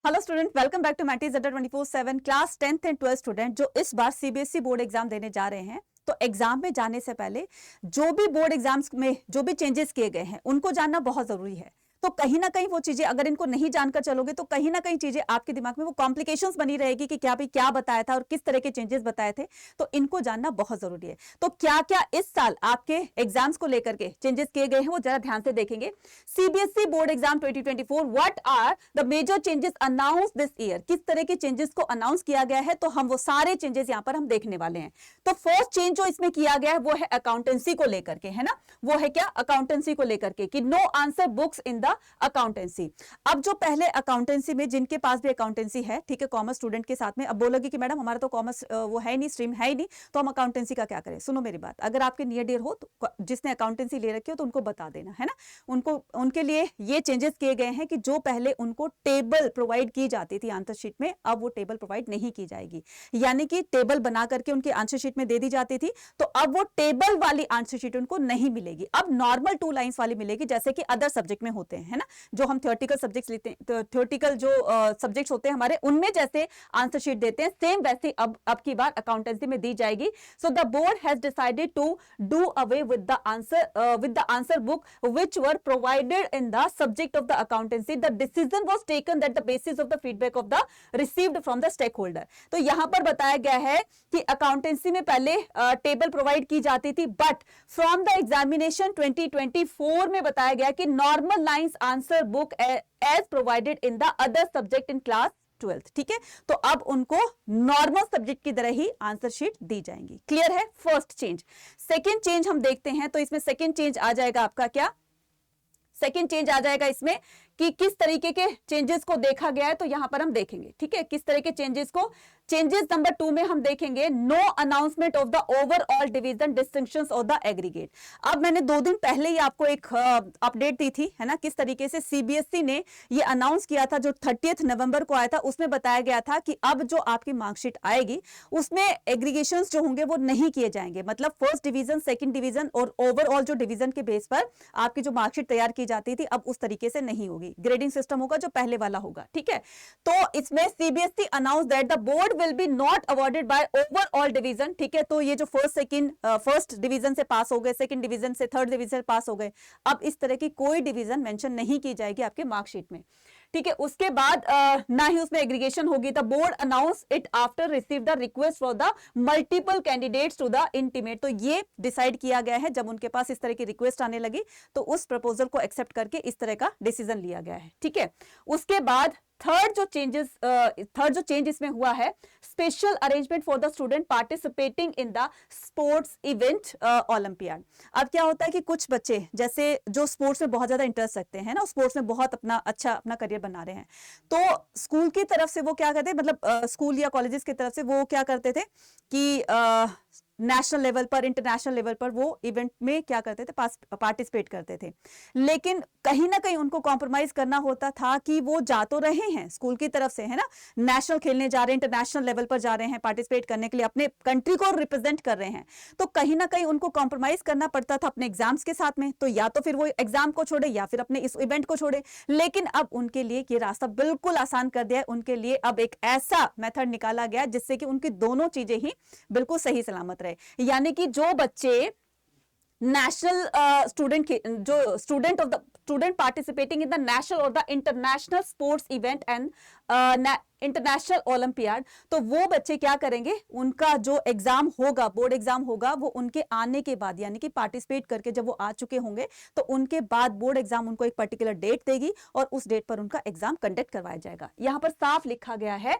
Hello student, welcome back to मैटीज अड्डा 24/7 class 10th and 12th student जो इस बार सीबीएसई बोर्ड एग्जाम देने जा रहे हैं। तो एग्जाम में जाने से पहले जो भी बोर्ड एग्जाम्स में जो भी चेंजेस किए गए हैं उनको जानना बहुत जरूरी है। तो कहीं ना कहीं वो चीजें अगर इनको नहीं जानकर चलोगे तो कहीं ना कहीं चीजें आपके दिमाग में वो कॉम्प्लिकेशंस बनी रहेगी कि क्या भी क्या बताया था और किस तरह के चेंजेस बताए थे। तो इनको जानना बहुत जरूरी है। तो क्या क्या इस साल आपके एग्जाम्स को लेकर के चेंजेस किए गए हैं वो जरा ध्यान से देखेंगे। CBSE board exam 2024, what are the major changes announce this year, किस तरह के चेंजेस को अनाउंस किया गया है, तो हम वो सारे चेंजेस यहां पर हम देखने वाले हैं। तो फर्स्ट चेंज जो इसमें किया गया है वो है अकाउंटेंसी को लेकर के, है ना। वो है क्या, अकाउंटेंसी को लेकर के कि no answer books in the accountancy. अब जो पहले अकाउंटेंसी में जिनके पास भी अकाउंटेंसी है, ठीक है, कॉमर्स स्टूडेंट के साथ में, अब बोलोगे कि मैडम हमारा तो कॉमर्स वो है नहीं, स्ट्रीम है ही नहीं, तो हम अकाउंटेंसी का क्या करें। सुनो मेरी बात, अगर आपके नियर डियर हो तो जिसने अकाउंटेंसी ले रखी हो तो उनको बता देना, है ना। उनको उनके लिए ये चेंजेस किए गए हैं कि जो पहले उनको टेबल प्रोवाइड की जाती थी आंसर शीट में, अब वो टेबल प्रोवाइड नहीं की जाएगी। यानी कि टेबल बना करके उनकी आंसर शीट में दे दी जाती थी, तो अब वो टेबल वाली आंसर शीट उनको नहीं मिलेगी, अब नॉर्मल 2 लाइंस वाली मिलेगी, जैसे कि अदर सब्जेक्ट में होते हैं, है ना। जो हम थियोरेटिकल सब्जेक्ट्स लेते हैं, तो थियोरेटिकल जो सब्जेक्ट्स होते हैं हमारे, उनमें जैसे आंसर शीट देते हैं, सेम वैसे अब की बार अकाउंटेंसी में दी जाएगी। So the board has decided to do away with the answer book which were provided in the subject of the accountancy. The decision was taken that the basis of the feedback of the received from the stakeholder. तो यहां पर बताया गया है कि accountancy में पहले table provide की जाती थी, बट फ्रॉम द एग्जामिनेशन 2024 में बताया गया कि normal lines answer book as provided in the other subject in class 12th, ठीक है। तो अब उनको नॉर्मल सब्जेक्ट की तरह ही आंसर शीट दी जाएंगी। क्लियर है, फर्स्ट चेंज। सेकेंड चेंज हम देखते हैं, तो इसमें सेकेंड चेंज आ जाएगा आपका क्या, सेकेंड चेंज आ जाएगा इसमें कि किस तरीके के चेंजेस को देखा गया है, तो यहां पर हम देखेंगे, ठीक है, किस तरह के चेंजेस को। चेंजेस नंबर 2 में हम देखेंगे no announcement of the overall division distinctions of the aggregate. अब मैंने 2 दिन पहले ही आपको एक अपडेट दी थी, है ना, किस तरीके से सीबीएसई ने ये अनाउंस किया था, जो 30 नवंबर को आया था, उसमें बताया गया था कि अब जो आपकी मार्कशीट आएगी उसमें एग्रीगेशंस जो होंगे वो नहीं किए जाएंगे, मतलब फर्स्ट डिवीजन, सेकंड डिवीजन और ओवरऑल जो डिवीजन के बेस पर आपकी जो मार्कशीट तैयार की जाती थी, अब उस तरीके से नहीं होगी, ग्रेडिंग सिस्टम होगा जो पहले वाला होगा, ठीक है। तो इसमें CBSE announce that the board will be not awarded bye overall division, ठीक है। तो ये जो फर्स्ट डिवीजन से पास हो गए, सेकंड डिवीजन से, थर्ड डिवीजन से पास हो गए, अब इस तरह की कोई डिवीजन मेंशन नहीं की जाएगी आपके मार्कशीट में, ठीक है। उसके बाद ना ही उसमें एग्रीगेशन होगी। The board announce it after receive the request for the multiple candidates to the intimate. तो ये डिसाइड किया गया है, जब उनके पास इस तरह की रिक्वेस्ट आने लगी तो उस प्रपोजल को एक्सेप्ट करके इस तरह का डिसीजन लिया गया है, ठीक है। उसके बाद थर्ड जो चेंज इसमें हुआ है, special arrangement for the student participating in the sports event olympiad. अब क्या होता है कि कुछ बच्चे जैसे जो स्पोर्ट्स में बहुत ज्यादा इंटरेस्ट रखते हैं ना, स्पोर्ट्स में बहुत अपना करियर बना रहे हैं, तो स्कूल की तरफ से वो क्या करते हैं, मतलब स्कूल या कॉलेजेस की तरफ से वो क्या करते थे कि नेशनल लेवल पर, इंटरनेशनल लेवल पर वो इवेंट में क्या करते थे, पार्टिसिपेट करते थे। लेकिन कहीं ना कहीं उनको कॉम्प्रोमाइज करना होता था कि वो जा तो रहे हैं स्कूल की तरफ से, है ना, नेशनल खेलने जा रहे हैं, इंटरनेशनल लेवल पर जा रहे हैं पार्टिसिपेट करने के लिए, अपने कंट्री को रिप्रेजेंट कर रहे हैं, तो कहीं ना कहीं उनको कॉम्प्रोमाइज करना पड़ता था अपने एग्जाम्स के साथ में। तो या तो फिर वो एग्जाम को छोड़े या फिर अपने इस इवेंट को छोड़े। लेकिन अब उनके लिए ये रास्ता बिल्कुल आसान कर दिया है, उनके लिए अब एक ऐसा मेथड निकाला गया जिससे कि उनकी दोनों चीजें ही बिल्कुल सही सलामत रहे। यानी कि जो बच्चे नेशनल जो student participating in the national और the international sports event and international olympiad, तो वो बच्चे क्या करेंगे, उनका जो एग्जाम होगा, बोर्ड एग्जाम होगा, वो उनके आने के बाद, यानी कि पार्टिसिपेट करके जब वो आ चुके होंगे, तो उनके बाद बोर्ड एग्जाम उनको एक पर्टिकुलर डेट देगी और उस डेट पर उनका एग्जाम कंडक्ट करवाया जाएगा। यहां पर साफ लिखा गया है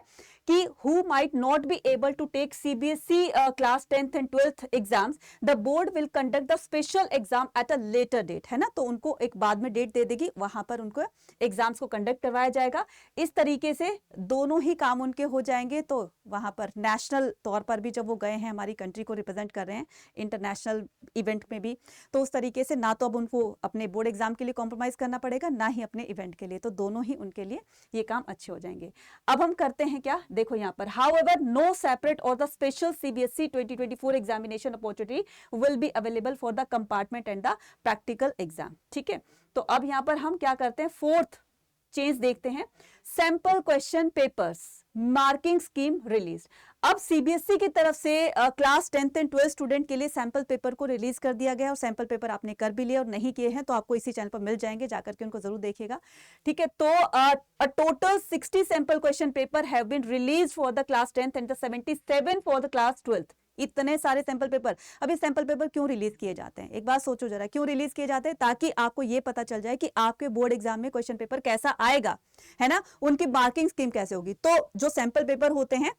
कि who might not be able to take CBSE class 10th and 12th exams, the board will conduct the special exam at a later date, है ना। तो उनको एक बाद में डेट दे देगी, वहां पर उनको एग्जाम्स को कंडक्ट करवाया जाएगा। इस तरीके से दोनों ही काम उनके हो जाएंगे। तो वहां पर नेशनल तौर पर भी जब वो गए हैं, हमारी कंट्री को रिप्रेजेंट कर रहे हैं इंटरनेशनल इवेंट में भी, तो उस तरीके से ना तो अब उनको अपने बोर्ड एग्जाम के लिए कॉम्प्रोमाइज करना पड़ेगा, ना ही अपने इवेंट के लिए, तो दोनों ही उनके लिए ये काम अच्छे हो जाएंगे। अब हम करते हैं क्या, देखो यहां पर हाउएवर नो सेपरेट और the special CBSE 2024 examination opportunity will be available for the compartment and the practical exam, ठीक है। तो अब यहां पर हम क्या करते हैं, फोर्थ चेंज देखते हैं। Sample question papers marking scheme release. अब सीबीएसई की तरफ से class 10th and 12th student के लिए सैंपल पेपर को रिलीज कर दिया गया और सैंपल पेपर आपने कर भी लिए और नहीं किए हैं तो आपको इसी चैनल पर मिल जाएंगे, जाकर के उनको जरूर देखिएगा। ठीक है, तो a total 60 sample question paper have been release for the class 10th and 77 for the class 12th। इतने सारे सैंपल पेपर। अभी सैंपल पेपर क्यों रिलीज किए जाते हैं, एक बात सोचो जरा, क्यों रिलीज किए जाते हैं? ताकि आपको यह पता चल जाए कि आपके बोर्ड एग्जाम में क्वेश्चन पेपर कैसा आएगा, है ना, उनकी मार्किंग स्कीम कैसे होगी। तो जो सैंपल पेपर होते हैं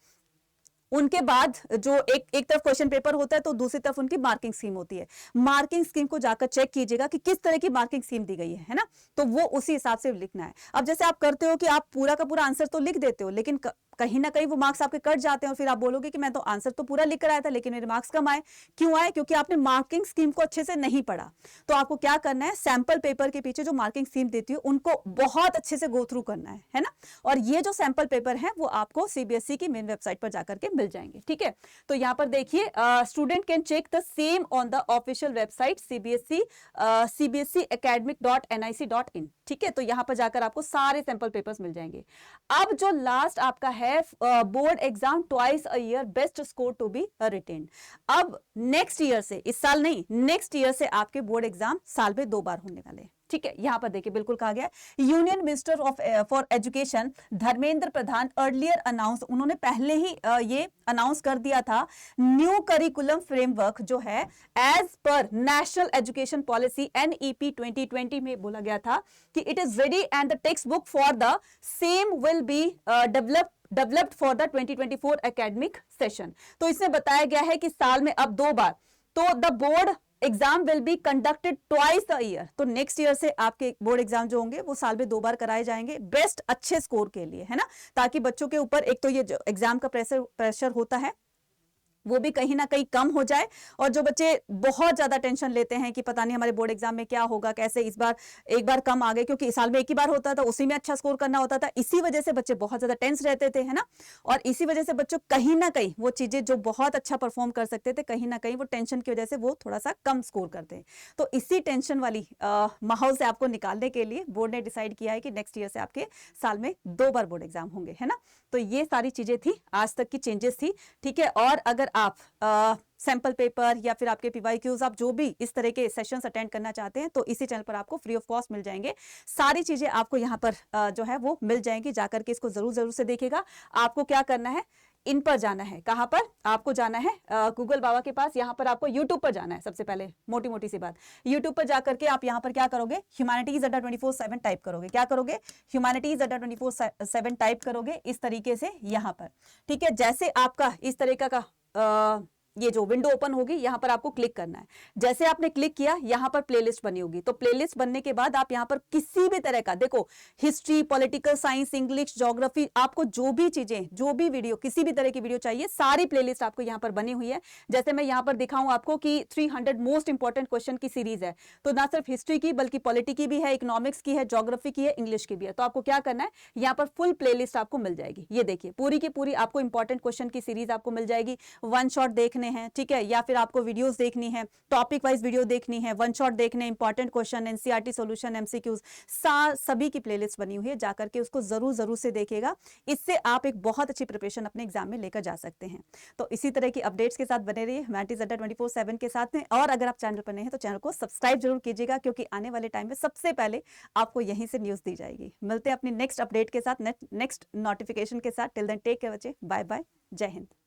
उनके बाद जो एक तरफ क्वेश्चन पेपर होता है तो दूसरी तरफ उनकी मार्किंग स्कीम होती है। मार्किंग स्कीम को जाकर चेक कीजिएगा कि किस तरह की मार्किंग स्कीम दी गई है ना, तो वो उसी हिसाब से लिखना है। अब जैसे आप करते हो कि आप पूरा का पूरा आंसर तो लिख देते हो, लेकिन कहीं ना कहीं वो मार्क्स आपके कट जाते हैं और फिर आप बोलोगे कि मैं तो आंसर तो पूरा लिख कर आया था लेकिन मेरे मार्क्स कम आए। क्यों आए? क्योंकि आपने मार्किंग स्कीम को अच्छे से नहीं पढ़ा। तो आपको क्या करना है, सैंपल पेपर के पीछे जो मार्किंग स्कीम देती है उनको बहुत अच्छे से गो थ्रू करना है ना। और ये जो सैंपल पेपर है वो आपको सीबीएसई की मेन वेबसाइट पर जाकर के मिल जाएंगे। ठीक है, तो यहां पर देखिए, student can check the same on the official website cbseacademic.nic.in। ठीक है, तो यहां पर जाकर आपको सारे सैंपल पेपर्स मिल जाएंगे। अब जो लास्ट आपका है board exam twice a year best score to be retain. अब नेक्स्ट ईयर से, इस साल नहीं, नेक्स्ट ईयर से आपके बोर्ड एग्जाम साल में 2 बार होने वाले हैं। ठीक है, यहां पर देखिए बिल्कुल कहा गया है। Union minister of for education Dharmendra Pradhan earlier announce, उन्होंने पहले ही ये अनाउंस कर दिया था, न्यू करिकुलम फ्रेमवर्क जो है as per national education policy NEP 2020 में बोला गया था कि it is ready and the text book for the same will be developed for the 2024 academic session. तो इसमें बताया गया है कि साल में अब 2 बार, तो the board exam will be conducted twice a year. तो नेक्स्ट ईयर से आपके बोर्ड एग्जाम जो होंगे वो साल में 2 बार कराए जाएंगे, बेस्ट अच्छे स्कोर के लिए, है ना, ताकि बच्चों के ऊपर एक तो ये जो एग्जाम का प्रेशर होता है वो भी कहीं ना कहीं कम हो जाए। और जो बच्चे बहुत ज्यादा टेंशन लेते हैं कि पता नहीं हमारे बोर्ड एग्जाम में क्या होगा, कैसे इस बार एक बार कम आ गए, क्योंकि इस साल में एक ही बार होता था, उसी में अच्छा स्कोर करना होता था, इसी वजह से बच्चे बहुत ज्यादा टेंस रहते थे, है ना। और इसी वजह से बच्चों कहीं ना कहीं वो चीजें जो बहुत अच्छा परफॉर्म कर सकते थे, कहीं ना कहीं वो टेंशन की वजह से वो थोड़ा सा कम स्कोर करते हैं। तो इसी टेंशन वाली माहौल से आपको निकालने के लिए बोर्ड ने डिसाइड किया है कि नेक्स्ट ईयर से आपके साल में 2 बार बोर्ड एग्जाम होंगे, है ना। तो ये सारी चीजें थी, आज तक की चेंजेस थी। ठीक है, और अगर आप सैंपल पेपर या फिर आपके PYQs, आप जो भी इस तरह के सेशंस अटेंड करना चाहते हैं तो इसी चैनल पर आपको फ्री ऑफ कॉस्ट मिल जाएंगे। सारी चीजें आपको यहाँ पर जो है वो मिल जाएंगी, जाकर के इसको जरूर से देखिएगा। आपको क्या करना है, इन पर जाना है, कहां पर आपको जाना है, गूगल बाबा के पास, यहां पर आपको यूट्यूब पर जाना है। सबसे पहले मोटी सी बात, यूट्यूब पर जाकर के आप यहां पर क्या करोगे, ह्यूमैनिटीज अड्डा 24/7 टाइप करोगे। क्या करोगे, ह्यूमैनिटीज अड्डा 24/7 टाइप करोगे इस तरीके से यहां पर। ठीक है, जैसे आपका इस तरीका का ये जो विंडो ओपन होगी, यहां पर आपको क्लिक करना है। जैसे आपने क्लिक किया, यहां पर प्लेलिस्ट बनी होगी। तो प्लेलिस्ट बनने के बाद आप यहां पर किसी भी तरह का, देखो history, political science, English, geography, आपको जो भी चीजें, जो भी वीडियो, किसी भी तरह की वीडियो चाहिए, सारी प्लेलिस्ट आपको यहां पर बनी हुई है। जैसे मैं यहां पर दिखाऊं आपको कि 300 मोस्ट इंपॉर्टेंट क्वेश्चन की सीरीज है, तो ना सिर्फ हिस्ट्री की बल्कि पॉलिटी की भी है, इकोनॉमिक्स की है, ज्योग्राफी की है, इंग्लिश की भी है। तो आपको क्या करना है, यहां पर फुल प्लेलिस्ट आपको मिल जाएगी। ये देखिए पूरी की पूरी आपको इंपॉर्टेंट क्वेश्चन की सीरीज आपको मिल जाएगी। वन शॉट देखने हैं, ठीक है, या फिर आपको वीडियोस देखनी है, टॉपिक वाइज वीडियो देखनी है, वन शॉट देखने, important question, NCERT solution, MCQs, सभी की प्लेलिस्ट बनी हुई है। जाकर के उसको जरूर से देखिएगा। इससे आप एक बहुत अच्छी प्रिपरेशन अपने एग्जाम में लेकर जा सकते हैं। तो इसी तरह की अपडेट्स के साथ बने रहिए ह्यूमैनिटीज अड्डा 24/7 के साथ में। और अगर आप चैनल पर नए हैं तो चैनल को सब्सक्राइब जरूर कीजिएगा, क्योंकि आने वाले टाइम में सबसे पहले आपको यहीं से न्यूज दी जाएगी। मिलते हैं अपनी नेक्स्ट अपडेट के साथ, नेक्स्ट नोटिफिकेशन के साथ। टिल देन टेक केयर बच्चे, बाय बाय, जय हिंद।